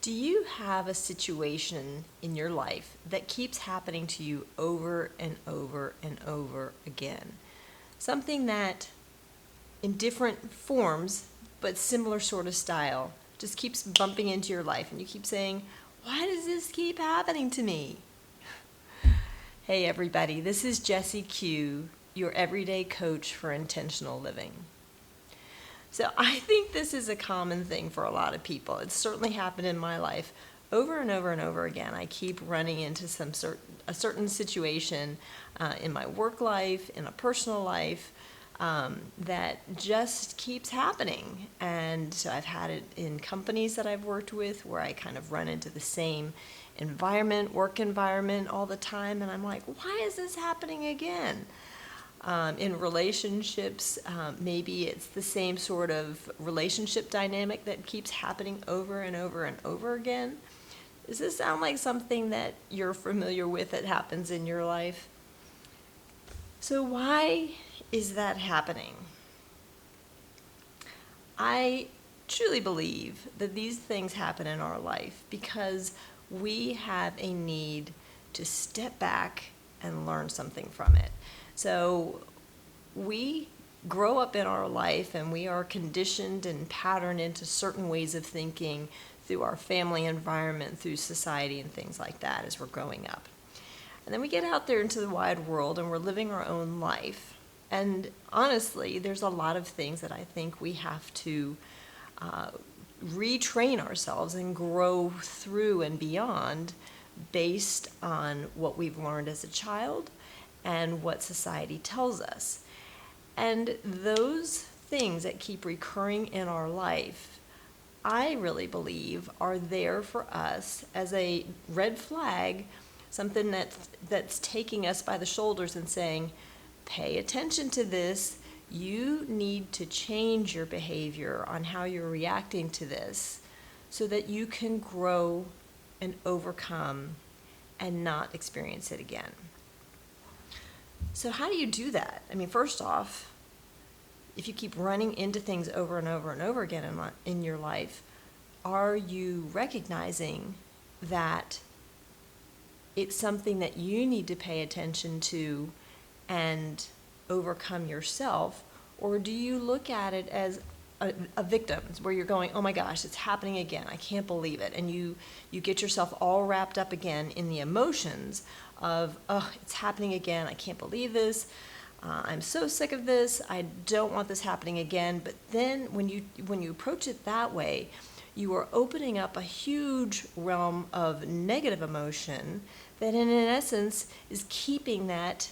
Do you have a situation in your life that keeps happening to you over and over and over again? Something that, in different forms, but similar sort of style, just keeps bumping into your life, and you keep saying, why does this keep happening to me? Hey everybody, this is Jessie Q, your everyday coach for intentional living. So I think this is a common thing for a lot of people. It's certainly happened in my life over and over and over again. I keep running into a certain situation in my work life, in a personal life, that just keeps happening. And so I've had it in companies that I've worked with where I kind of run into the same work environment all the time, and I'm like, why is this happening again? In relationships, maybe it's the same sort of relationship dynamic that keeps happening over and over and over again. Does this sound like something that you're familiar with that happens in your life? So why is that happening? I truly believe that these things happen in our life because we have a need to step back and learn something from it. So we grow up in our life and we are conditioned and patterned into certain ways of thinking through our family environment, through society and things like that as we're growing up. And then we get out there into the wide world and we're living our own life. And honestly, there's a lot of things that I think we have to retrain ourselves and grow through and beyond based on what we've learned as a child and what society tells us. And those things that keep recurring in our life, I really believe, are there for us as a red flag, something that's taking us by the shoulders and saying, pay attention to this. You need to change your behavior on how you're reacting to this so that you can grow and overcome and not experience it again. So how do you do that? I mean, first off, if you keep running into things over and over and over again in your life, are you recognizing that it's something that you need to pay attention to and overcome yourself? Or do you look at it as a victim where you're going, oh my gosh, it's happening again, I can't believe it, and you get yourself all wrapped up again in the emotions of, oh, it's happening again, I can't believe this, I'm so sick of this, I don't want this happening again. But then when you approach it that way, you are opening up a huge realm of negative emotion that in essence is keeping that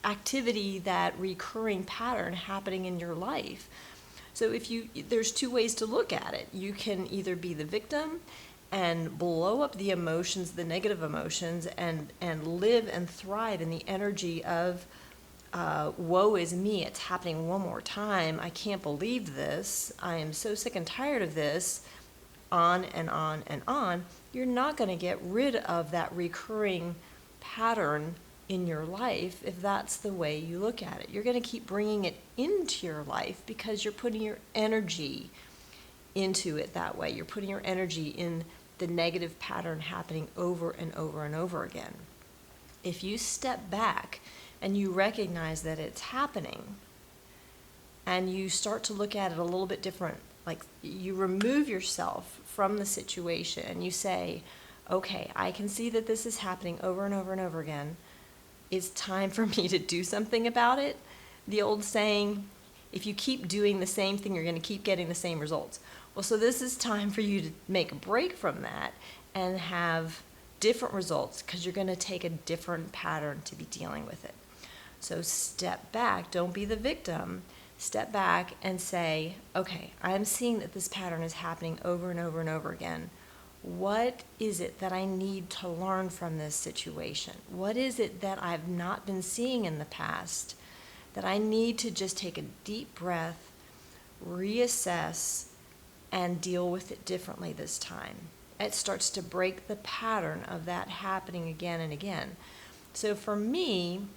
activity, that recurring pattern happening in your life. So there's two ways to look at it. You can either be the victim and blow up the emotions, the negative emotions, and live and thrive in the energy of woe is me, it's happening one more time, I can't believe this, I am so sick and tired of this, on and on and on. You're not going to get rid of that recurring pattern in your life if that's the way you look at it. You're going to keep bringing it into your life because you're putting your energy into it that way. You're putting your energy in the negative pattern happening over and over and over again. If you step back and you recognize that it's happening and you start to look at it a little bit different, like you remove yourself from the situation and you say, okay, I can see that this is happening over and over and over again. It's time for me to do something about it. The old saying, if you keep doing the same thing, you're going to keep getting the same results. Well, so this is time for you to make a break from that and have different results because you're going to take a different pattern to be dealing with it. So step back. Don't be the victim. Step back and say, okay, I'm seeing that this pattern is happening over and over and over again. What is it that I need to learn from this situation? What is it that I've not been seeing in the past that I need to just take a deep breath, reassess, and deal with it differently this time? It starts to break the pattern of that happening again and again. So for me,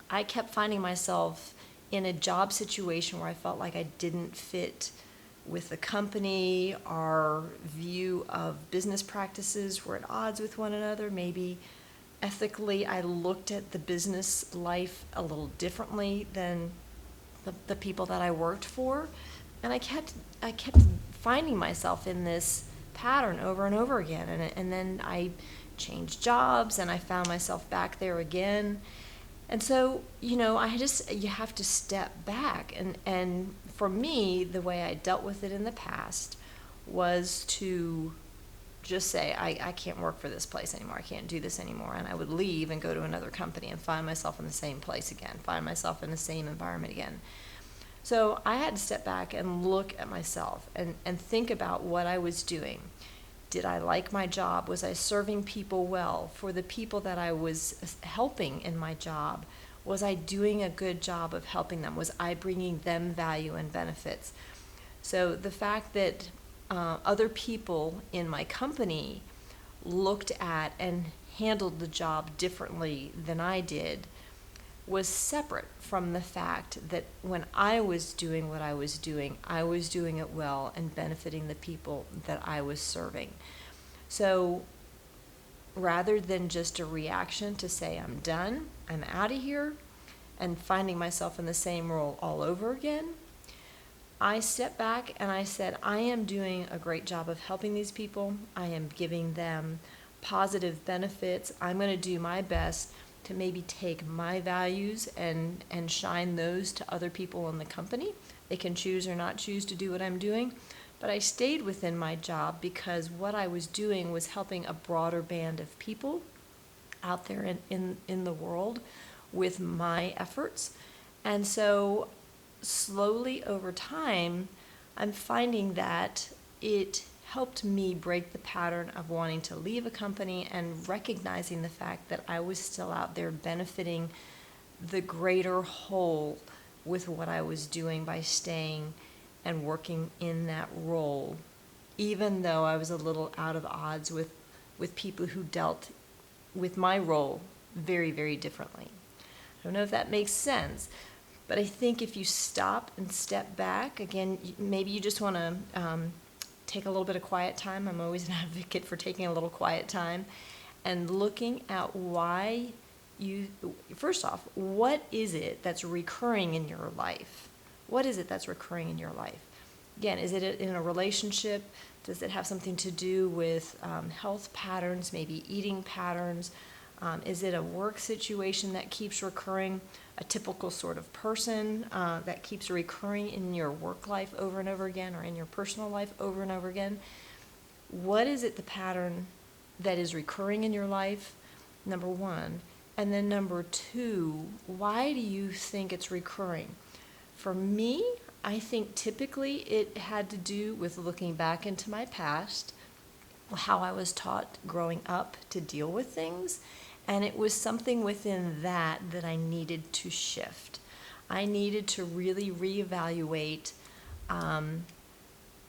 I kept finding myself in a job situation where I felt like I didn't fit with the company, our view of business practices were at odds with one another. Maybe ethically I looked at the business life a little differently than the people that I worked for. And I kept finding myself in this pattern over and over again. And then I changed jobs and I found myself back there again. And so, you have to step back. And for me, the way I dealt with it in the past was to just say, I can't work for this place anymore. I can't do this anymore. And I would leave and go to another company and find myself in the same place again, find myself in the same environment again. So I had to step back and look at myself and think about what I was doing. Did I like my job? Was I serving people well? For the people that I was helping in my job, was I doing a good job of helping them? Was I bringing them value and benefits? So the fact that other people in my company looked at and handled the job differently than I did was separate from the fact that when I was doing what I was doing it well and benefiting the people that I was serving. So rather than just a reaction to say, I'm done, I'm out of here, and finding myself in the same role all over again, I stepped back and I said, I am doing a great job of helping these people. I am giving them positive benefits. I'm going to do my best to maybe take my values and shine those to other people in the company. They can choose or not choose to do what I'm doing. But I stayed within my job because what I was doing was helping a broader band of people out there in the world with my efforts. And so slowly over time, I'm finding that it helped me break the pattern of wanting to leave a company and recognizing the fact that I was still out there benefiting the greater whole with what I was doing by staying and working in that role, even though I was a little out of odds with people who dealt with my role very, very differently. I don't know if that makes sense, but I think if you stop and step back, again, maybe you just want to take a little bit of quiet time. I'm always an advocate for taking a little quiet time and looking at why first off, what is it that's recurring in your life? What is it that's recurring in your life? Again, is it in a relationship? Does it have something to do with health patterns, maybe eating patterns? Is it a work situation that keeps recurring, a typical sort of person that keeps recurring in your work life over and over again or in your personal life over and over again? What is it, the pattern that is recurring in your life, number one? And then number two, why do you think it's recurring? For me, I think typically it had to do with looking back into my past, how I was taught growing up to deal with things, and it was something within that I needed to shift. I needed to really reevaluate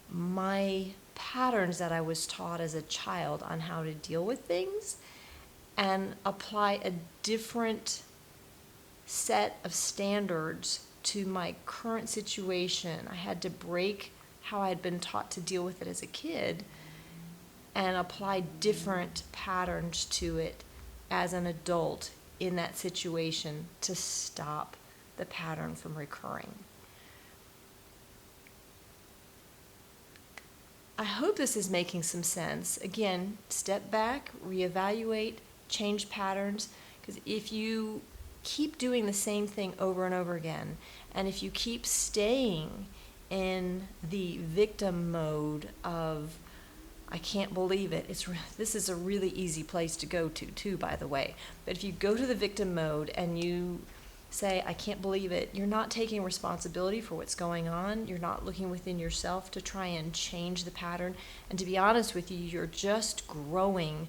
my patterns that I was taught as a child on how to deal with things and apply a different set of standards to my current situation. I had to break how I had been taught to deal with it as a kid and apply different patterns to it as an adult in that situation to stop the pattern from recurring. I hope this is making some sense. Again, step back, reevaluate, change patterns, because if you keep doing the same thing over and over again, and if you keep staying in the victim mode of, I can't believe it, this is a really easy place to go to too, by the way, but if you go to the victim mode and you say, I can't believe it, you're not taking responsibility for what's going on, you're not looking within yourself to try and change the pattern, and to be honest with you, you're just growing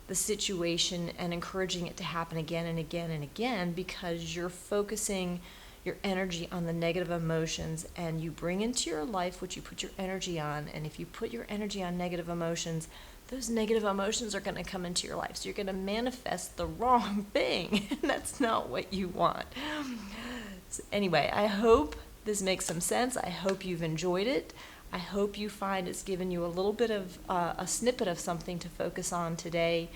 the situation and encouraging it to happen again and again and again because you're focusing your energy on the negative emotions, and you bring into your life what you put your energy on. And if you put your energy on negative emotions, those negative emotions are going to come into your life. So you're going to manifest the wrong thing. That's not what you want. So anyway, I hope this makes some sense. I hope you've enjoyed it. I hope you find it's given you a little bit of a snippet of something to focus on today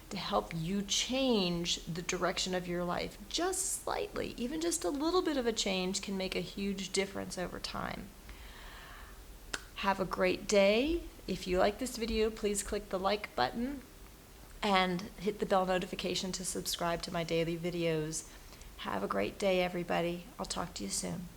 to help you change the direction of your life just slightly. Even just a little bit of a change can make a huge difference over time. Have a great day. If you like this video, please click the like button and hit the bell notification to subscribe to my daily videos. Have a great day, everybody. I'll talk to you soon.